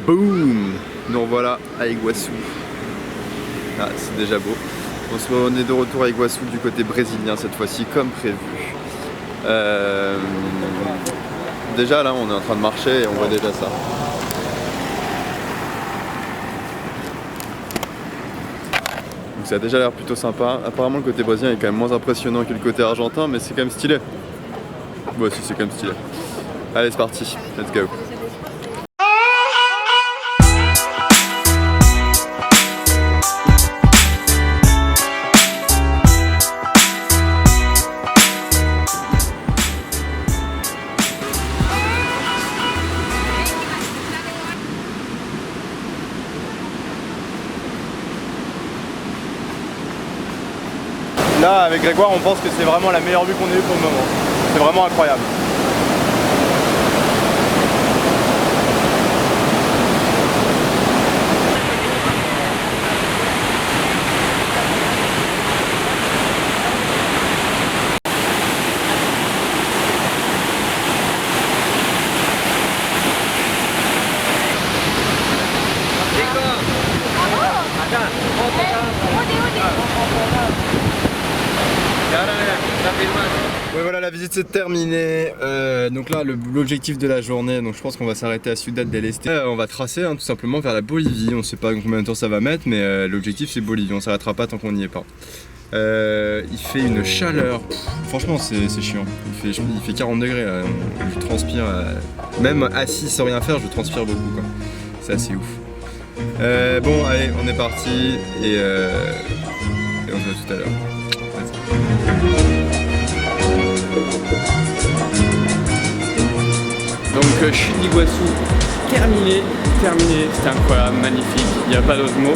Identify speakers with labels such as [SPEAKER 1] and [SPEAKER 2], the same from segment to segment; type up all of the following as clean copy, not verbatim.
[SPEAKER 1] Boum! Nous revoilà à Iguaçu. Ah, c'est déjà beau. On est de retour à Iguaçu du côté brésilien cette fois-ci, comme prévu. Déjà là, on est en train de marcher et on voit déjà ça. Donc ça a déjà l'air plutôt sympa. Apparemment, le côté brésilien est quand même moins impressionnant que le côté argentin, mais c'est quand même stylé. Ouais, si, c'est quand même stylé. Allez, c'est parti. Let's go. Là, avec Grégoire, on pense que c'est vraiment la meilleure vue qu'on ait eue pour le moment. C'est vraiment incroyable. Ouais, voilà, la visite c'est terminée. Donc là, l'objectif de la journée, donc je pense qu'on va s'arrêter à Ciudad del Este. On va tracer tout simplement vers la Bolivie. On sait pas combien de temps ça va mettre, mais l'objectif c'est Bolivie. On s'arrêtera pas tant qu'on n'y est pas. Il fait une chaleur. Franchement, c'est chiant. Il fait 40 degrés. Là. Je transpire. Même assis sans rien faire, je transpire beaucoup. C'est assez ouf. Bon, allez, on est parti et on se voit tout à l'heure. Donc chute d'Iguaçu terminé, c'était incroyable, magnifique, il n'y a pas d'autre mot.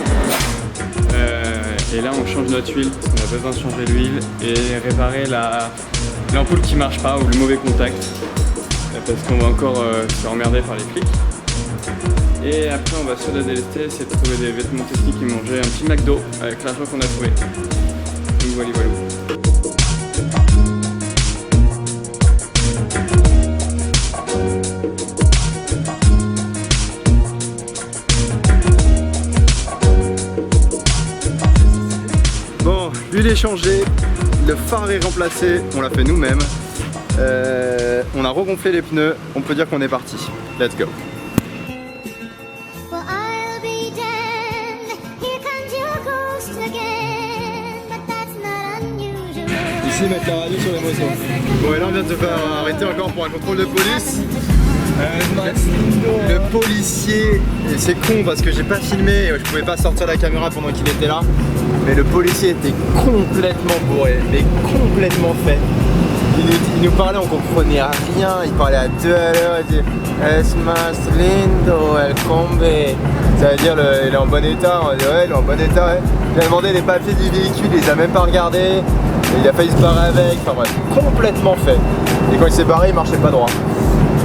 [SPEAKER 1] Et là on change notre huile, on a besoin de changer l'huile et réparer l'ampoule qui marche pas ou le mauvais contact parce qu'on va encore se faire emmerder par les flics. Et après on va sur la DLST essayer de trouver des vêtements techniques et manger un petit McDo avec l'argent qu'on a trouvé. Donc voilà. Bon, l'huile est changée, le phare est remplacé, on l'a fait nous-mêmes. On a regonflé les pneus, on peut dire qu'on est parti. Let's go. Ici, mettre la radio sur les motos. Bon, et là on vient de se faire arrêter encore pour un contrôle de police. Le policier, et c'est con parce que j'ai pas filmé, je pouvais pas sortir la caméra pendant qu'il était là, mais le policier était complètement bourré, mais complètement fait. Il nous parlait, on comprenait rien, il parlait à 2 à l'heure, il disait Es más lindo el combe. Ça veut dire il est en bon état, on dit ouais il est en bon état. Ouais. Il a demandé les papiers du véhicule, il les a même pas regardés, il a failli se barrer avec, enfin bref, complètement fait. Et quand il s'est barré, il marchait pas droit.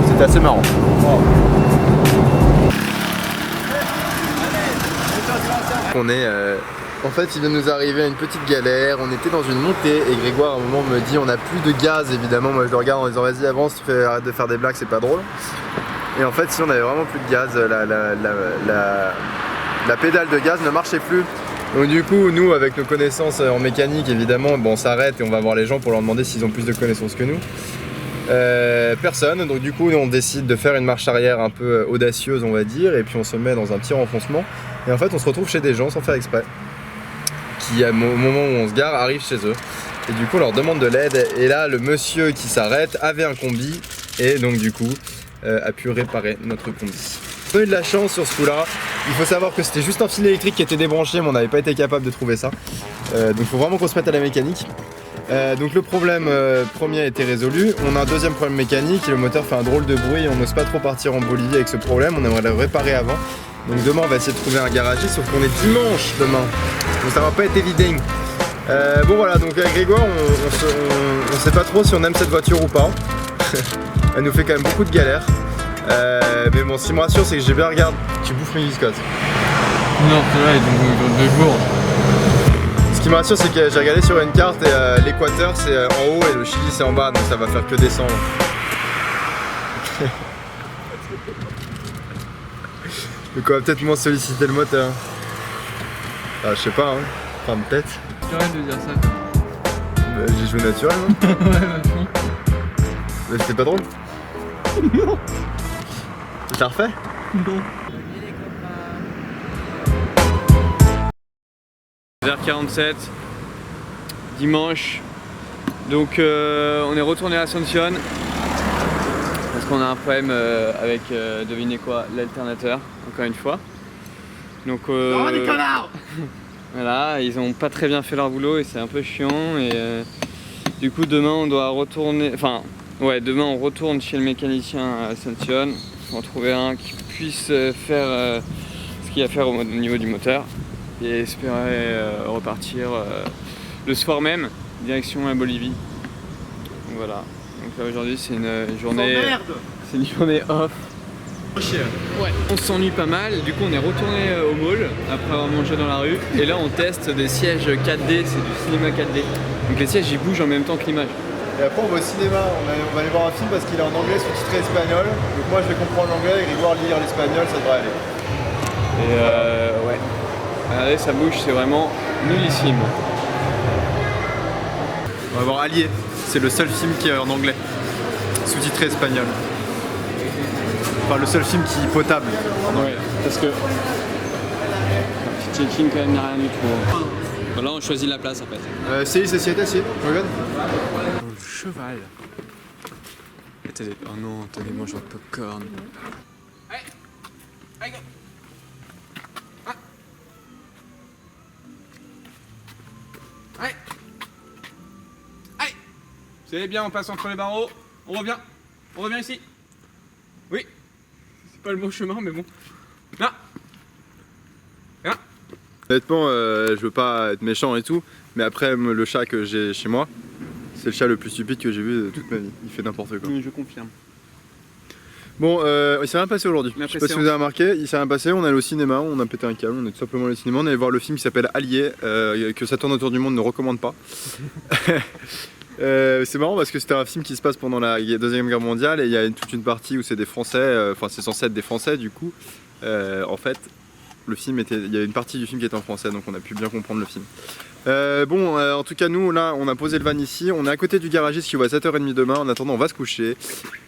[SPEAKER 1] C'était assez marrant. Wow. On est en fait, il vient de nous arriver à une petite galère. On était dans une montée et Grégoire à un moment me dit on n'a plus de gaz évidemment. Moi je le regarde en disant vas-y avance, arrête de faire des blagues, c'est pas drôle. Et en fait si on avait vraiment plus de gaz, la pédale de gaz ne marchait plus. Donc du coup nous avec nos connaissances en mécanique évidemment bon, on s'arrête et on va voir les gens pour leur demander s'ils ont plus de connaissances que nous. Personne, donc du coup on décide de faire une marche arrière un peu audacieuse on va dire et puis on se met dans un petit renfoncement et en fait on se retrouve chez des gens sans faire exprès qui au moment où on se gare arrivent chez eux et du coup on leur demande de l'aide et là le monsieur qui s'arrête avait un combi et donc du coup a pu réparer notre combi. On a eu de la chance sur ce coup là, il faut savoir que c'était juste un fil électrique qui était débranché mais on n'avait pas été capable de trouver ça donc il faut vraiment qu'on se mette à la mécanique. Donc le problème premier a été résolu, on a un deuxième problème mécanique et le moteur fait un drôle de bruit et on n'ose pas trop partir en Bolivie avec ce problème, on aimerait le réparer avant. Donc demain on va essayer de trouver un garagiste sauf qu'on est dimanche demain, donc ça va pas être évident. Bon voilà, donc avec Grégoire on sait pas trop si on aime cette voiture ou pas. Elle nous fait quand même beaucoup de galères. Mais bon, ce qui me rassure c'est que j'ai bien regardé. Tu bouffes mes biscottes.
[SPEAKER 2] Non, c'est vrai, ils ont 2 jours.
[SPEAKER 1] Ce qui me rassure c'est que j'ai regardé sur une carte et l'équateur c'est en haut et le Chili c'est en bas, donc ça va faire que descendre. Donc on va peut-être moins solliciter le moteur. Ah, je sais pas, hein. Enfin, peut-être.
[SPEAKER 2] J'arrête de dire ça.
[SPEAKER 1] Bah, j'ai joué naturel, non?
[SPEAKER 2] Ouais, vachement.
[SPEAKER 1] Mais c'était pas drôle?
[SPEAKER 2] Non.
[SPEAKER 1] Tu l'as refait?
[SPEAKER 2] Non. 10h47, dimanche. Donc on est retourné à Asunción parce qu'on a un problème avec, devinez quoi, l'alternateur, encore une fois. Donc voilà, ils ont pas très bien fait leur boulot et c'est un peu chiant. Et du coup demain on doit retourner, enfin ouais, demain on retourne chez le mécanicien à Asunción pour en trouver un qui puisse faire ce qu'il y a à faire au niveau du moteur et espérer repartir le soir même, direction la Bolivie. Donc voilà, donc là aujourd'hui c'est une journée, off. Ouais, on s'ennuie pas mal, du coup on est retourné au mall après avoir mangé dans la rue et là on teste des sièges 4D, c'est du cinéma 4D. Donc les sièges ils bougent en même temps que l'image.
[SPEAKER 1] Et après on va au cinéma, on va aller voir un film parce qu'il est en anglais sous-titré espagnol. Donc moi je vais comprendre l'anglais et Grégoire lire l'espagnol, ça devrait aller.
[SPEAKER 2] Et ouais, regardez ça bouge, c'est vraiment nullissime.
[SPEAKER 1] On va voir Allié, c'est le seul film qui est en anglais, sous-titré espagnol. Enfin le seul film qui est potable en anglais.
[SPEAKER 2] Ouais, parce que Checking quand même n'a rien du tout. Voilà, on choisit la place en fait.
[SPEAKER 1] C'est société, si, regarde.
[SPEAKER 2] Le cheval. Attendez, oh non, attendez, mange un popcorn.
[SPEAKER 3] Vous allez bien, on passe entre les barreaux, on revient ici. Oui, c'est pas le bon chemin, mais bon. Là.
[SPEAKER 1] Honnêtement, je veux pas être méchant et tout, mais après le chat que j'ai chez moi, c'est le chat le plus stupide que j'ai vu de toute ma vie. Il fait n'importe quoi.
[SPEAKER 2] Oui, je confirme.
[SPEAKER 1] Bon, il s'est rien passé aujourd'hui. Je sais pas si vous avez remarqué, il s'est rien passé. On est allé au cinéma, on a pété un câble, on est tout simplement allé au cinéma. On est allé voir le film qui s'appelle Allié, que Ça tourne autour du monde ne recommande pas. C'est marrant parce que c'était un film qui se passe pendant la Deuxième Guerre mondiale et il y a toute une partie où c'est des Français, enfin c'est censé être des Français du coup. En fait, il y a une partie du film qui est en français donc on a pu bien comprendre le film. En tout cas nous là on a posé le van ici, on est à côté du garagiste qui ouvre à 7h30 demain. En attendant on va se coucher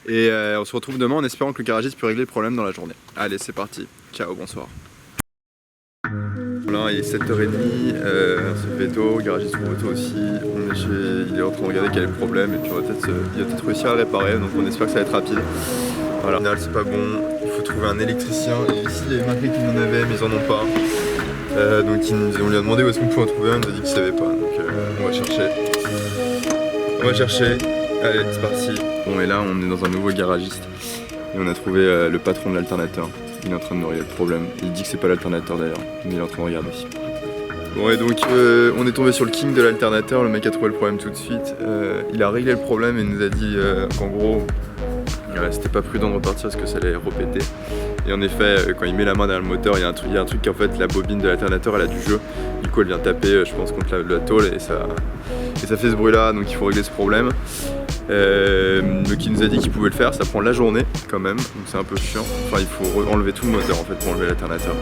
[SPEAKER 1] et on se retrouve demain en espérant que le garagiste peut régler le problème dans la journée. Allez c'est parti, ciao, bonsoir. Voilà, il est 7h30, on se fait tôt, le garagiste ouvre tôt aussi, il est en train de regarder quel est le problème et puis il va peut-être réussir à le réparer donc on espère que ça va être rapide. Voilà, au final c'est pas bon, il faut trouver un électricien et ici il y avait marqué qu'ils en avaient mais ils en ont pas. Donc on lui a demandé où est-ce qu'on pouvait en trouver un, il nous a dit qu'il savait pas donc on va chercher. Allez c'est parti. Bon et là on est dans un nouveau garagiste et on a trouvé le patron de l'alternateur. Il est en train de nous régler le problème. Il dit que c'est pas l'alternateur d'ailleurs, mais il est en train de regarder. Bon et donc on est tombé sur le king de l'alternateur, le mec a trouvé le problème tout de suite. Il a réglé le problème et il nous a dit qu'en gros c'était pas prudent de repartir parce que ça allait repéter. Et en effet quand il met la main derrière le moteur, il y a un truc qu'en fait la bobine de l'alternateur elle a du jeu. Du coup elle vient taper je pense contre la tôle et ça fait ce bruit là donc il faut régler ce problème. Donc il nous a dit qu'il pouvait le faire, ça prend la journée quand même, donc c'est un peu chiant. Enfin il faut enlever tout le moteur en fait pour enlever l'alternateur.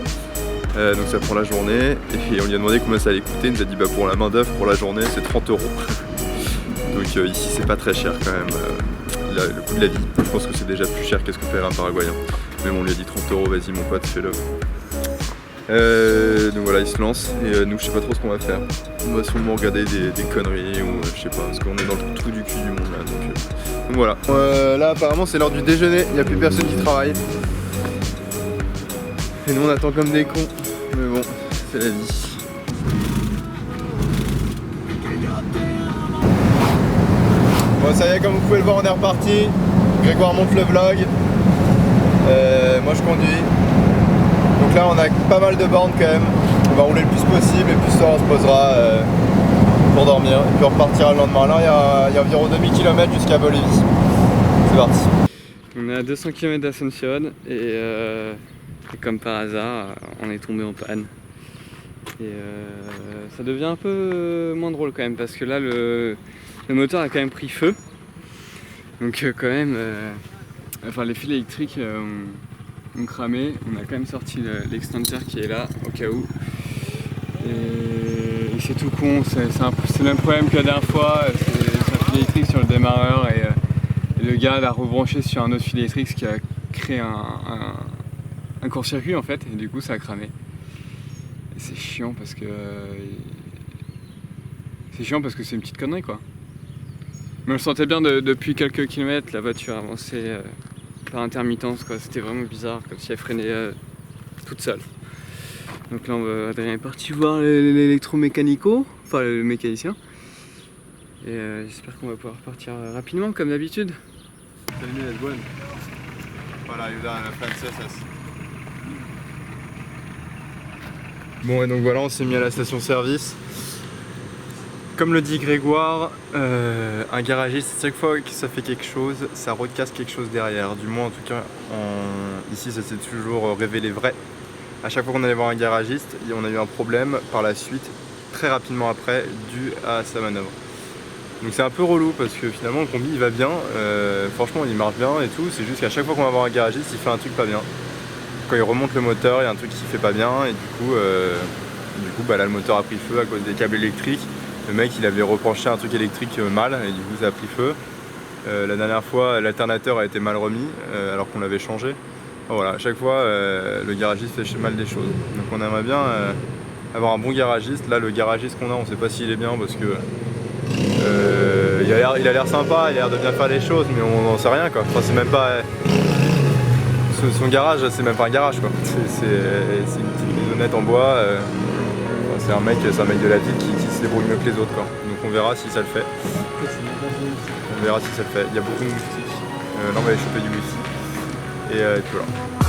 [SPEAKER 1] Donc ça prend la journée et on lui a demandé combien ça allait coûter, il nous a dit bah pour la main d'œuvre pour la journée c'est 30 €. Donc ici c'est pas très cher quand même, le coût de la vie. Je pense que c'est déjà plus cher qu'est-ce que paierait un Paraguayen. Mais bon on lui a dit 30 €, vas-y mon pote fais-le. Donc voilà il se lance et nous je sais pas trop ce qu'on va faire. On va sûrement regarder des conneries ou je sais pas parce qu'on est dans le trou du cul du monde là donc voilà. Là apparemment c'est l'heure du déjeuner, il n'y a plus personne qui travaille. Et nous on attend comme des cons. Mais bon, c'est la vie. Bon ça y est comme vous pouvez le voir on est reparti. Grégoire monte le vlog. Moi je conduis. Donc là on a pas mal de bornes quand même, on va rouler le plus possible et puis ce soir on se posera pour dormir et puis on repartira le lendemain. Là il y a environ 2000 km jusqu'à Bolivie. C'est parti.
[SPEAKER 2] On est à 200 km d'Asunción et comme par hasard on est tombé en panne. Et ça devient un peu moins drôle quand même parce que là le moteur a quand même pris feu. Donc quand même, enfin les fils électriques ont cramé. On a quand même sorti l'extincteur qui est là au cas où. Et c'est tout con, c'est le même problème que la dernière fois, c'est un fil électrique sur le démarreur et le gars l'a rebranché sur un autre fil électrique, ce qui a créé un court-circuit en fait, et du coup ça a cramé. Et c'est chiant parce que c'est une petite connerie quoi. Mais on le sentait bien depuis quelques kilomètres, la voiture avançait par intermittence quoi, c'était vraiment bizarre, comme si elle freinait toute seule. Donc là Adrien est parti voir l'électromécanico, enfin le mécanicien. Et j'espère qu'on va pouvoir partir rapidement comme d'habitude.
[SPEAKER 1] Voilà, ayuda a las francesas. Bon et donc voilà, on s'est mis à la station service. Comme le dit Grégoire, un garagiste, chaque fois que ça fait quelque chose, ça recasse quelque chose derrière. Du moins en tout cas, ici ça s'est toujours révélé vrai. À chaque fois qu'on allait voir un garagiste, on a eu un problème par la suite, très rapidement après, dû à sa manœuvre. Donc c'est un peu relou parce que finalement le combi il va bien, franchement il marche bien et tout, c'est juste qu'à chaque fois qu'on va voir un garagiste il fait un truc pas bien. Quand il remonte le moteur il y a un truc qui fait pas bien et du coup bah, là le moteur a pris feu à cause des câbles électriques. Le mec il avait repenché un truc électrique mal et du coup ça a pris feu. La dernière fois l'alternateur a été mal remis alors qu'on l'avait changé. Voilà, à chaque fois le garagiste fait mal des choses. Donc on aimerait bien avoir un bon garagiste. Là le garagiste qu'on a on sait pas s'il est bien parce que il a l'air sympa, il a l'air de bien faire les choses, mais on n'en sait rien quoi. Enfin, c'est même pas. Son garage, c'est même pas un garage quoi. C'est une petite maisonnette en bois. C'est un mec de la ville qui se débrouille mieux que les autres quoi. Donc on verra si ça le fait. On verra si ça le fait. Il y a beaucoup de moustiques. Là on va aller choper du wifi. Et puis voilà.